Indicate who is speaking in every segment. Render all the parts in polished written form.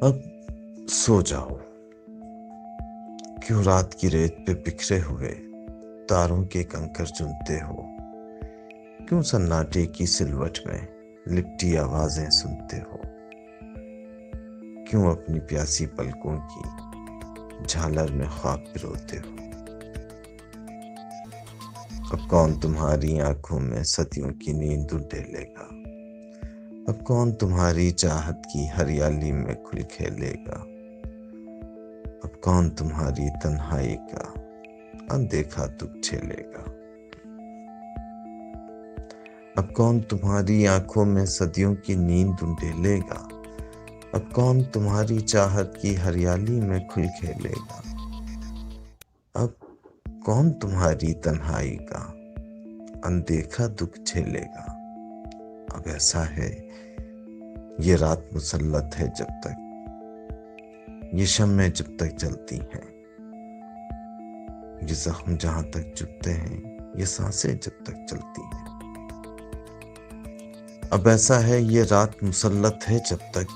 Speaker 1: اب سو جاؤ، کیوں رات کی ریت پہ بکھرے ہوئے تاروں کے کنکر چنتے ہو، کیوں سناٹے کی سلوٹ میں لپٹی آوازیں سنتے ہو، کیوں اپنی پیاسی پلکوں کی جھالر میں خواب پروتے ہو۔ اب کون تمہاری آنکھوں میں صدیوں کی نیند ڈھیلے گا، اب کون تمہاری چاہت کی ہریالی میں کھل کھیلے گا، اب کون تمہاری تنہائی کا اندیکھا دکھ جھیلے گا، اب کون تمہاری آنکھوں میں صدیوں کی نیند ڈھیلے گا، اب کون تمہاری چاہت کی ہریالی میں کھل کھیلے گا، اب کون تمہاری تنہائی کا اندیکھا دکھ جھیلے گا۔ اب ایسا ہے یہ رات مسلط ہے جب تک، یہ شمعیں جب تک جلتی ہیں، یہ زخم جہاں تک چبھتے ہیں، یہ سانسیں جب تک چلتی ہیں۔ اب ایسا ہے یہ رات مسلط ہے جب تک،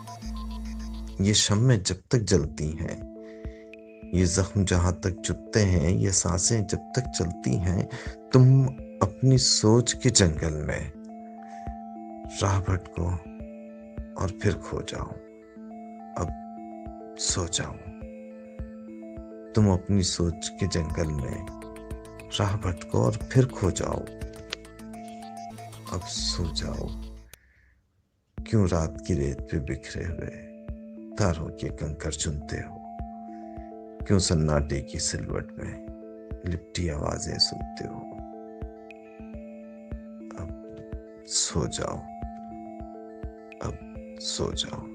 Speaker 1: یہ شمعیں جب تک جلتی ہیں، یہ زخم جہاں تک چبھتے ہیں، یہ سانسیں جب تک چلتی ہیں۔ تم اپنی سوچ کے جنگل میں راہ بھٹکو اور پھر کھو جاؤ۔ اب سو جاؤ، تم اپنی سوچ کے جنگل میں راہ بھٹکو اور پھر کھو جاؤ۔ اب سو جاؤ، کیوں رات کی ریت پہ بکھرے ہوئے تاروں کے کنکر چنتے ہو، کیوں سناٹے کی سلوٹ میں لپٹی آوازیں سنتے ہو۔ اب سو جاؤ، اب سو جاؤ۔